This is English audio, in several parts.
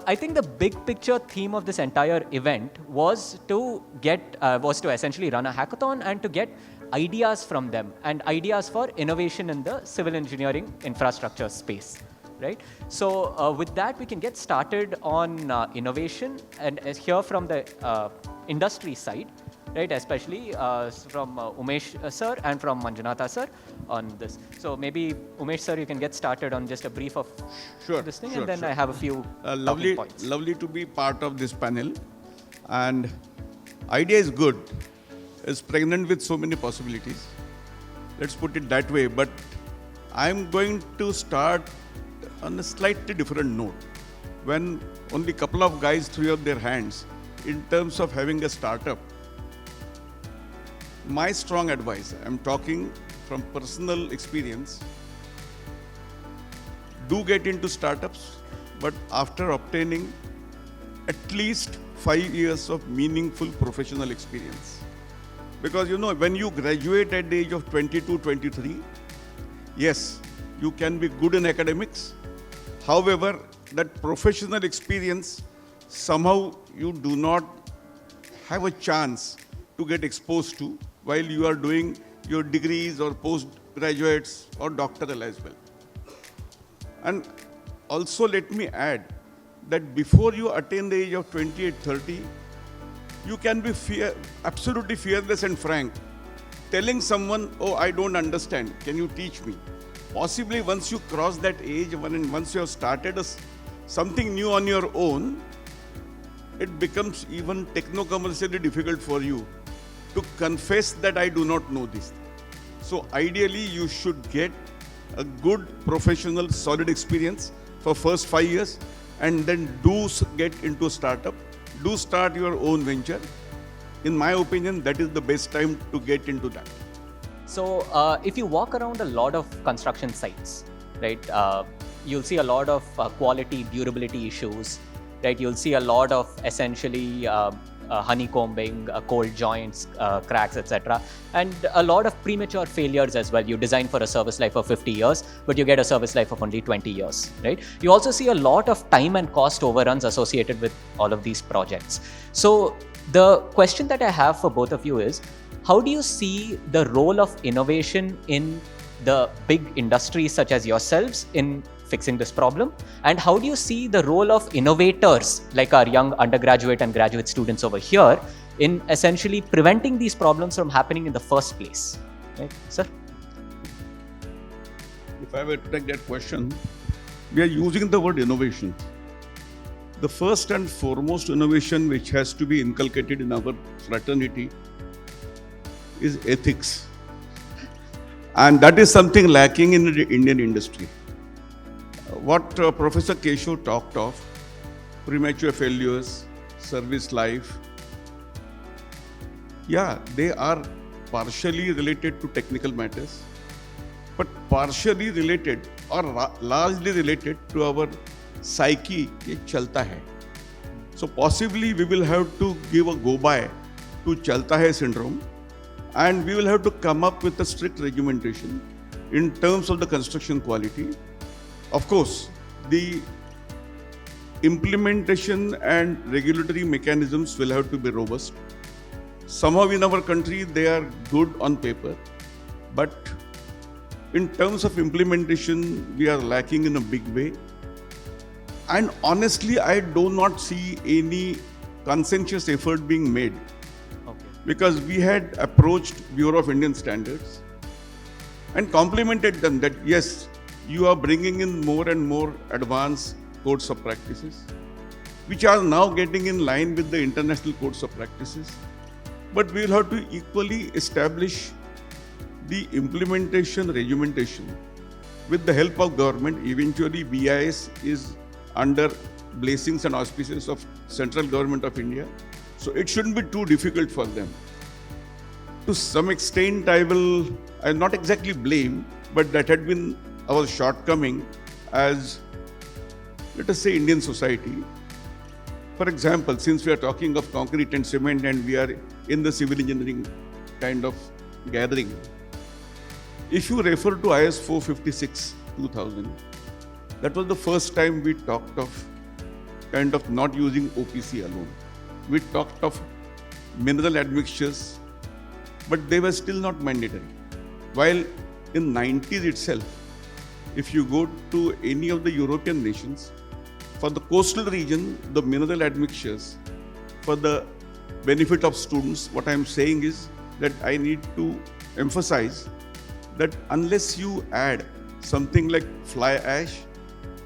I think the big picture theme of this entire event was to essentially run a hackathon and to get ideas from them and ideas for innovation in the civil engineering infrastructure space, right? So with that, we can get started on innovation and hear from the industry side, right? Especially from Umesh sir and from Manjunatha sir on this. So maybe Umesh sir, you can get started on just a brief of this thing, and then I have a few talking points. Lovely to be part of this panel, and idea is good. It's pregnant with so many possibilities. Let's put it that way. But I'm going to start on a slightly different note. When only a couple of guys threw up their hands in terms of having a startup, my strong advice, I'm talking from personal experience, do get into startups, but after obtaining at least 5 years of meaningful professional experience. Because when you graduate at the age of 22, 23, yes, you can be good in academics. However, that professional experience, somehow you do not have a chance to get exposed to while you are doing your degrees or postgraduates or doctoral as well. And also let me add that before you attain the age of 28, 30, you can be absolutely fearless and frank, telling someone, oh, I don't understand, can you teach me? Possibly once you cross that age, once you have started something new on your own, it becomes even techno-commercially difficult for you to confess that I do not know this. So ideally, you should get a good professional, solid experience for first 5 years, and then do get into a startup. Do start your own venture. In my opinion, that is the best time to get into that. So if you walk around a lot of construction sites, right, you'll see a lot of quality, durability issues, right? You'll see a lot of essentially honeycombing, cold joints, cracks, etc. And a lot of premature failures as well. You design for a service life of 50 years, but you get a service life of only 20 years, right? You also see a lot of time and cost overruns associated with all of these projects. So the question that I have for both of you is, how do you see the role of innovation in the big industries such as yourselves in fixing this problem? And how do you see the role of innovators like our young undergraduate and graduate students over here in essentially preventing these problems from happening in the first place? Right, sir? If I were to take that question, we are using the word innovation. The first and foremost innovation which has to be inculcated in our fraternity is ethics. And that is something lacking in the Indian industry. What Professor Keshav talked of, premature failures, service life, yeah, they are partially related to technical matters, but partially related or largely related to our psyche, ye chalta hai. So possibly we will have to give a go-by to chalta hai syndrome, and we will have to come up with a strict regimentation in terms of the construction quality. Of course, the implementation and regulatory mechanisms will have to be robust. Somehow in our country, they are good on paper, but in terms of implementation, we are lacking in a big way. And honestly, I do not see any conscientious effort being made. Okay. Because we had approached Bureau of Indian Standards and complimented them that yes, you are bringing in more and more advanced codes of practices, which are now getting in line with the international codes of practices. But we will have to equally establish the implementation regimentation with the help of government. Eventually, BIS is under blessings and auspices of Central Government of India. So it shouldn't be too difficult for them. To some extent, I'll not exactly blame, but that had been our shortcoming as, let us say, Indian society. For example, since we are talking of concrete and cement and we are in the civil engineering kind of gathering, if you refer to IS 456 2000, that was the first time we talked of kind of not using OPC alone. We talked of mineral admixtures, but they were still not mandatory. While in 90s itself, if you go to any of the European nations, for the coastal region, the mineral admixtures, for the benefit of students, what I am saying is that I need to emphasize that unless you add something like fly ash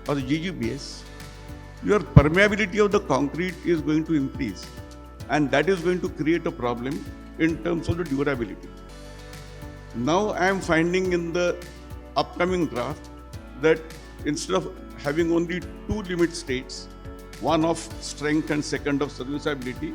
or GGBS, your permeability of the concrete is going to increase, and that is going to create a problem in terms of the durability. Now I am finding in the upcoming draft that instead of having only two limit states, one of strength and second of serviceability,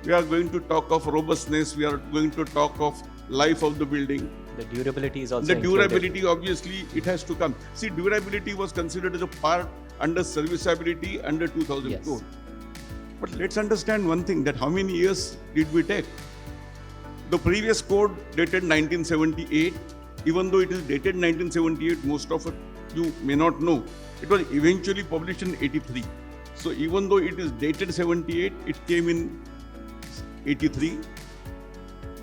we are going to talk of robustness, we are going to talk of life of the building. The durability is also The included. durability, obviously, it has to come. See, durability was considered as a part under serviceability under 2000 Yes. code. But let's understand one thing, that how many years did we take? The previous code dated 1978. Even though it is dated 1978, most of it you may not know. It was eventually published in 83. So even though it is dated 78, it came in 83.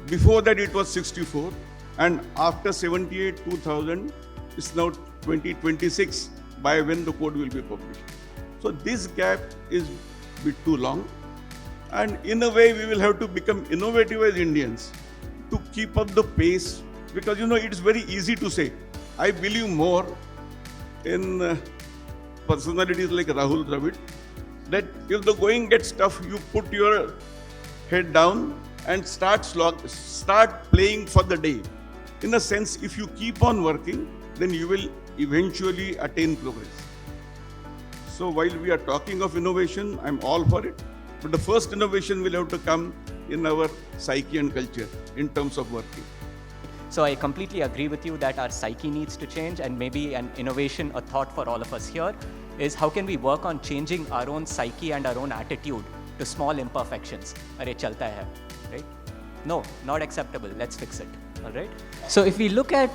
Before that it was 64. And after 78, 2000, it's now 2026 by when the code will be published. So this gap is a bit too long. And in a way, we will have to become innovative as Indians to keep up the pace. Because, it's very easy to say. I believe more in personalities like Rahul Dravid, that if the going gets tough, you put your head down and start playing for the day. In a sense, if you keep on working, then you will eventually attain progress. So while we are talking of innovation, I'm all for it. But the first innovation will have to come in our psyche and culture in terms of working. So I completely agree with you that our psyche needs to change, and maybe an innovation, a thought for all of us here is how can we work on changing our own psyche and our own attitude to small imperfections. Arey chalta hai, right? No, not acceptable. Let's fix it. All right. So if we look at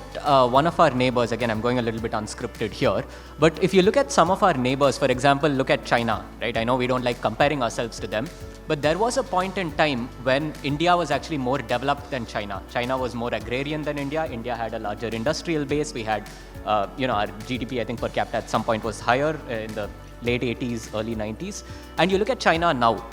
one of our neighbors, again, I'm going a little bit unscripted here, but if you look at some of our neighbors, for example, look at China, right? I know we don't like comparing ourselves to them, but there was a point in time when India was actually more developed than China. China was more agrarian than India. India had a larger industrial base. We had, our GDP, I think, per capita at some point was higher in the late 80s, early 90s. And you look at China now,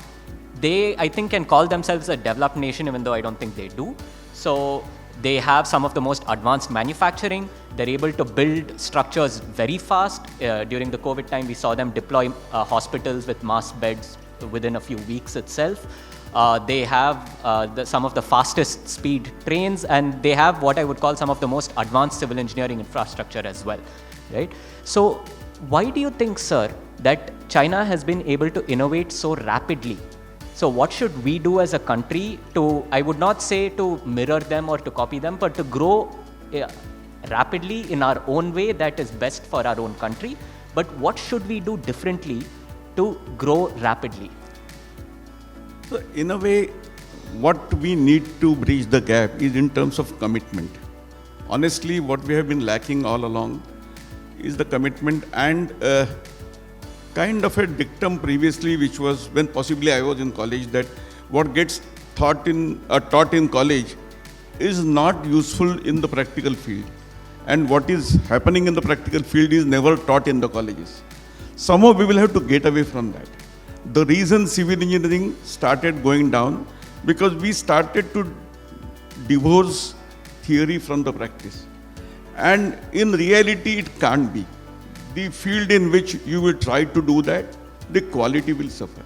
they, I think, can call themselves a developed nation, even though I don't think they do. So they have some of the most advanced manufacturing. They're able to build structures very fast. During the COVID time, we saw them deploy hospitals with mass beds within a few weeks itself. They have some of the fastest speed trains, and they have what I would call some of the most advanced civil engineering infrastructure as well, right? So why do you think, sir, that China has been able to innovate so rapidly? So what should we do as a country to, I would not say to mirror them or to copy them, but to grow rapidly in our own way that is best for our own country? But what should we do differently to grow rapidly? So in a way, what we need to bridge the gap is in terms of commitment. Honestly, what we have been lacking all along is the commitment, and kind of a dictum previously, which was when possibly I was in college, that what gets taught in college is not useful in the practical field, and what is happening in the practical field is never taught in the colleges. Somehow we will have to get away from that. The reason civil engineering started going down, because we started to divorce theory from the practice, and in reality it can't be. The field in which you will try to do that, the quality will suffer.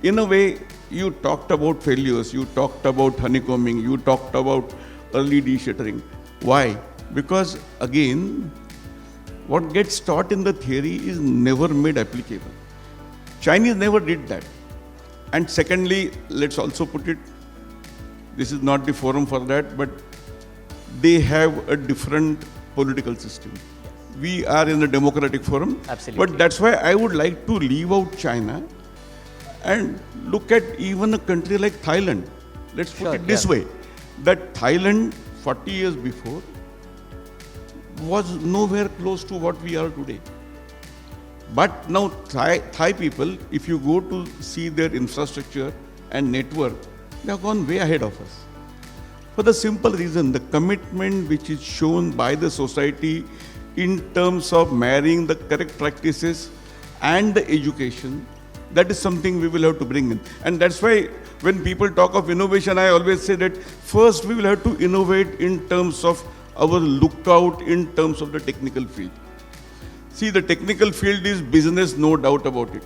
In a way, you talked about failures, you talked about honeycombing, you talked about early de-shuttering. Why? Because again, what gets taught in the theory is never made applicable. Chinese never did that. And secondly, let's also put it, this is not the forum for that, but they have a different political system. We are in a democratic forum. Absolutely. But that's why I would like to leave out China and look at even a country like Thailand. Let's put it this way, that Thailand 40 years before was nowhere close to what we are today. But now Thai people, if you go to see their infrastructure and network, they have gone way ahead of us. For the simple reason, the commitment which is shown by the society in terms of marrying the correct practices and the education, that is something we will have to bring in. And that's why when people talk of innovation, I always say that first we will have to innovate in terms of our lookout, in terms of the technical field. See, the technical field is business, no doubt about it.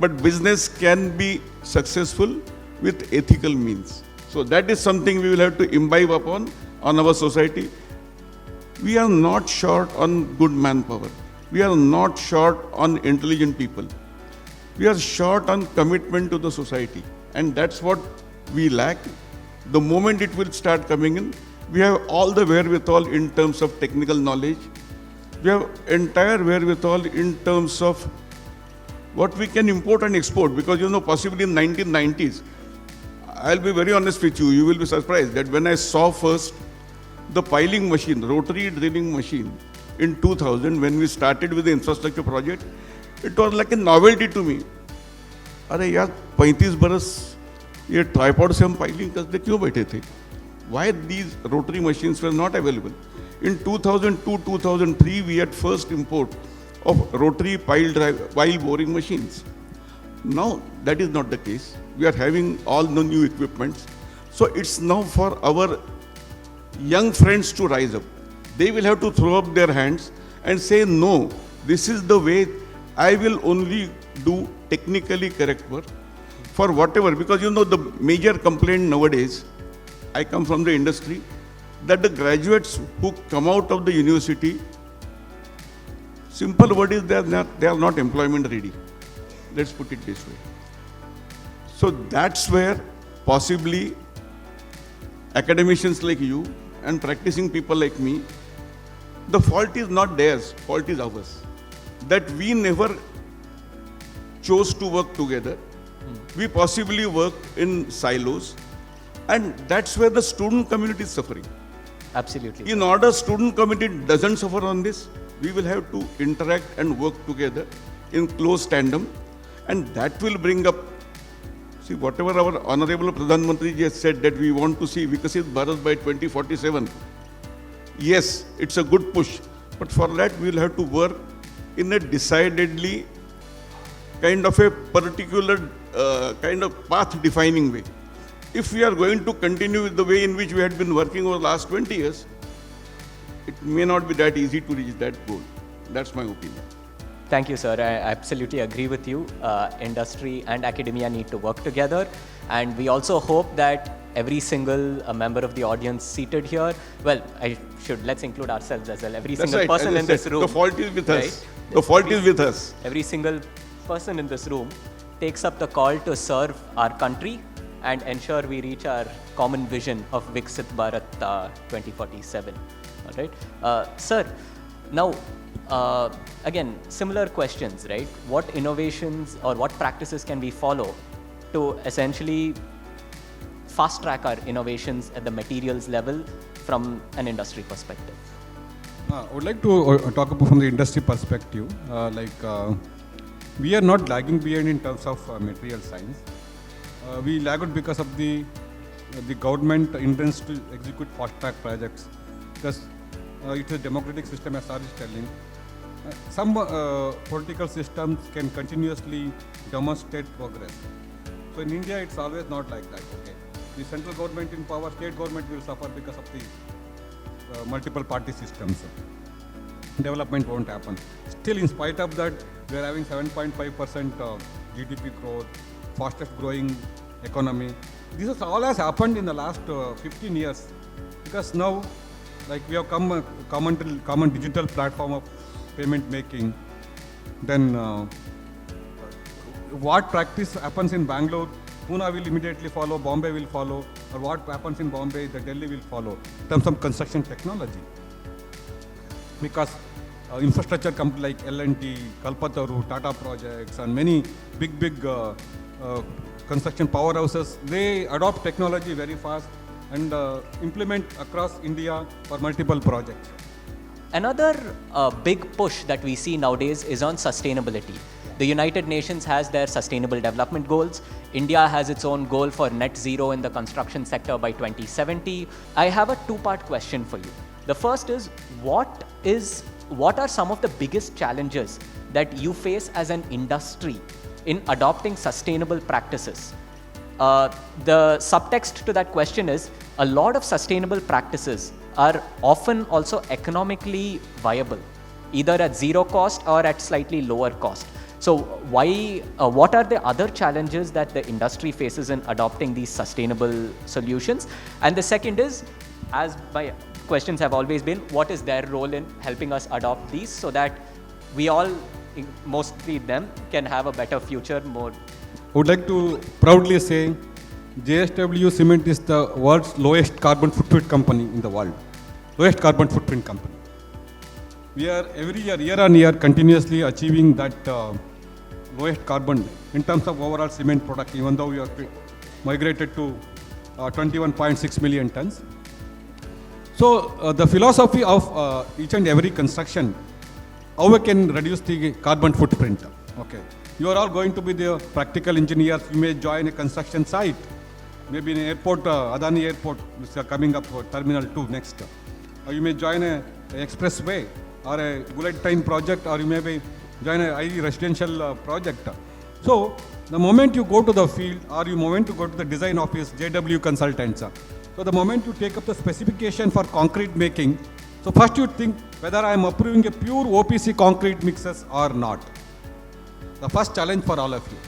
But business can be successful with ethical means. So that is something we will have to imbibe upon on our society. We are not short on good manpower. We are not short on intelligent people. We are short on commitment to the society. And that's what we lack. The moment it will start coming in, we have all the wherewithal in terms of technical knowledge. We have entire wherewithal in terms of what we can import and export. Because possibly in 1990s, I'll be very honest with you, you will be surprised that when I saw first the piling machine, rotary drilling machine in 2000, when we started with the infrastructure project, it was like a novelty to me. अरे यार 35 बरस ये tripod से हम piling करते क्यों बैठे थे? Why these rotary machines were not available? In 2002-2003, we had first import of rotary pile boring machines. Now that is not the case. We are having all the new equipments. So it's now for our young friends to rise up. They will have to throw up their hands and say, no, this is the way I will only do technically correct work for whatever. Because the major complaint nowadays, I come from the industry, that the graduates who come out of the university, simple word is they are not employment ready. Let's put it this way. So that's where possibly academicians like you and practicing people like me, the fault is not theirs, fault is ours. That we never chose to work together. We possibly work in silos, and that's where the student community is suffering. Absolutely. In order student community doesn't suffer on this, we will have to interact and work together in close tandem, and that will bring up, see, whatever our Honorable Pradhan Mantri ji has said that we want to see Vikasit Bharat by 2047. Yes, it's a good push, but for that we will have to work in a decidedly kind of a particular kind of path defining way. If we are going to continue with the way in which we had been working over the last 20 years, it may not be that easy to reach that goal. That's my opinion. Thank you, sir. I absolutely agree with you. Industry and academia need to work together. And we also hope that every single member of the audience seated here, well, let's include ourselves as well. Every single person in this room. The fault is with us. The fault is with us. Every single person in this room takes up the call to serve our country and ensure we reach our common vision of Viksit Bharat 2047. All right. Sir, now, again, similar questions, right? What innovations or what practices can we follow to essentially fast track our innovations at the materials level from an industry perspective? I would like to talk about from the industry perspective. We are not lagging behind in terms of material science. We lagged because of the government intends to execute fast track projects, because it's a democratic system, as Sir is telling. Some political systems can continuously demonstrate progress. So in India, it's always not like that. Okay, the central government in power, state government will suffer because of the multiple party systems. Development won't happen. Still, in spite of that, we are having 7.5% GDP growth, fastest growing economy. This all has happened in the last 15 years, because now, like, we have common digital platform of payment making. Then what practice happens in Bangalore, Pune will immediately follow, Bombay will follow, or what happens in Bombay, the Delhi will follow in terms of construction technology. Because infrastructure companies like L&T, Kalpataru, Tata Projects, and many big construction powerhouses, they adopt technology very fast and implement across India for multiple projects. Another big push that we see nowadays is on sustainability. The United Nations has their sustainable development goals. India has its own goal for net zero in the construction sector by 2070. I have a two-part question for you. The first is what are some of the biggest challenges that you face as an industry in adopting sustainable practices? The subtext to that question is a lot of sustainable practices are often also economically viable, either at zero cost or at slightly lower cost. So what are the other challenges that the industry faces in adopting these sustainable solutions? And the second is, as my questions have always been, what is their role in helping us adopt these so that we all, mostly them, can have a better future more? I would like to proudly say JSW Cement is the world's lowest carbon footprint company in the world. Lowest carbon footprint company. We are every year on year, continuously achieving that lowest carbon in terms of overall cement product, even though we are migrated to 21.6 million tons. So the philosophy of each and every construction, how we can reduce the carbon footprint. Okay, you are all going to be the practical engineers. You may join a construction site, maybe in an airport, Adani Airport, which are coming up for Terminal 2 next. Or you may join an expressway or a bullet train project, or you may join a high residential project. So the moment you go to the field, or you moment to go to the design office, JW consultants. So the moment you take up the specification for concrete making, so first you think whether I am approving a pure OPC concrete mixes or not. The first challenge for all of you.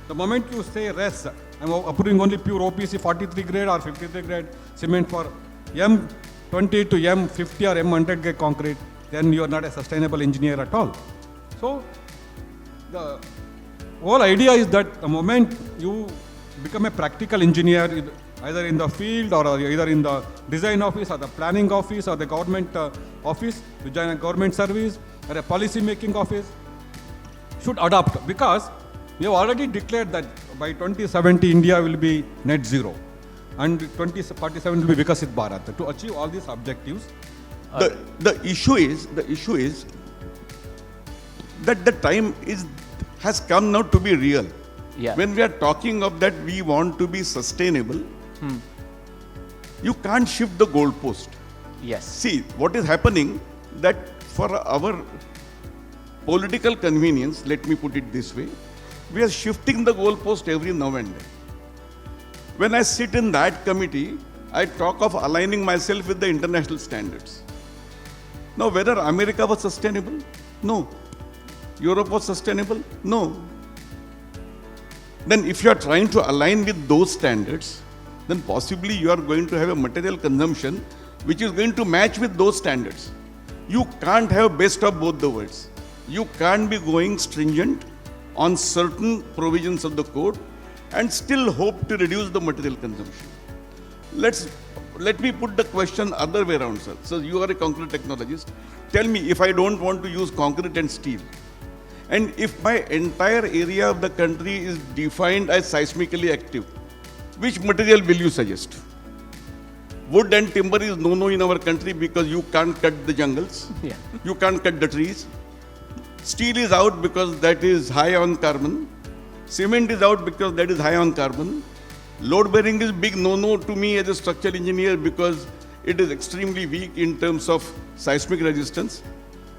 The moment you say res, I am approving only pure OPC 43 grade or 53 grade cement for M20 to M50 or M100 grade concrete, then you are not a sustainable engineer at all. So the whole idea is that the moment you become a practical engineer, either in the field or either in the design office or the planning office or the government office, you join a government service or a policy making office, should adopt, because we have already declared that by 2070 India will be net zero and 2047 will be Vikasit Bharat. To achieve all these objectives, the issue is that the time has come now to be real. Yeah. When we are talking of that we want to be sustainable, you can't shift the goalpost. Yes. See, what is happening, that for our political convenience, let me put it this way, we are shifting the goalpost every now and then. When I sit in that committee, I talk of aligning myself with the international standards. Now, whether America was sustainable? No. Europe was sustainable? No. Then if you are trying to align with those standards, then possibly you are going to have a material consumption which is going to match with those standards. You can't have best of both the worlds. You can't be going stringent on certain provisions of the code and still hope to reduce the material consumption. Let me put the question other way around, sir. So you are a concrete technologist. Tell me, if I don't want to use concrete and steel, and if my entire area of the country is defined as seismically active, which material will you suggest? Wood and timber is no in our country because you can't cut the jungles. Yeah. You can't cut the trees. Steel is out because that is high on carbon. Cement is out because that is high on carbon. Load bearing is big no to me as a structural engineer because it is extremely weak in terms of seismic resistance.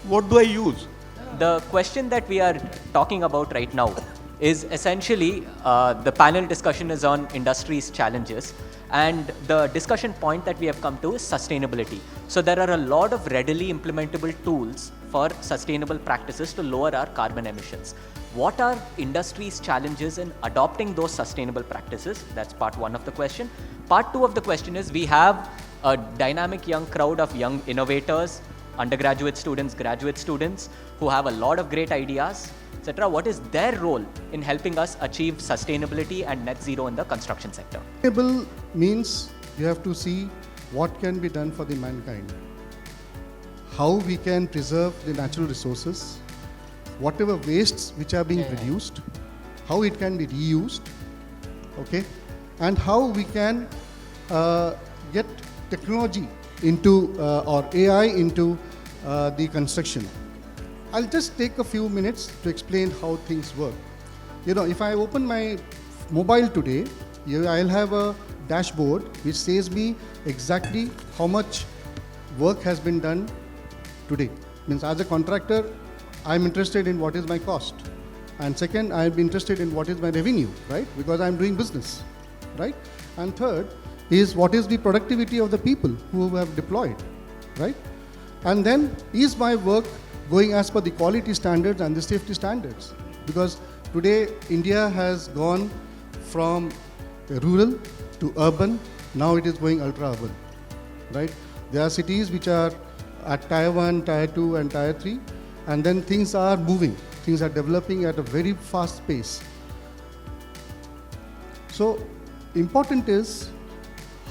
What do I use? The question that we are talking about right now is essentially the panel discussion is on industry's challenges, and the discussion point that we have come to is sustainability. So there are a lot of readily implementable tools for sustainable practices to lower our carbon emissions. What are industry's challenges in adopting those sustainable practices? That's part one of the question. Part two of the question is, we have a dynamic young crowd of young innovators, undergraduate students, graduate students, who have a lot of great ideas, etc. What is their role in helping us achieve sustainability and net zero in the construction sector? Sustainable means you have to see what can be done for the mankind, how we can preserve the natural resources, whatever wastes which are being produced, how it can be reused, okay, and how we can get technology into or AI into the construction. I'll just take a few minutes to explain how things work. You know, if I open my mobile today, I'll have a dashboard which says me exactly how much work has been done today. Means as a contractor, I'm interested in what is my cost. And second, I'm interested in what is my revenue, right? Because I'm doing business, right? And third is what is the productivity of the people who have deployed, right? And then is my work going as per the quality standards and the safety standards? Because today India has gone from rural to urban, now it is going ultra urban, right? There are cities which are at tier 1, tier 2 and tier 3, and then things are moving, things are developing at a very fast pace. So important is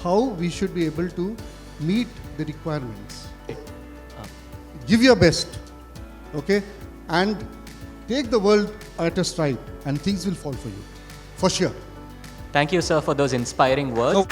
how we should be able to meet the requirements. Give your best, okay? And take the world at a stride and things will fall for you, for sure. Thank you, sir, for those inspiring words.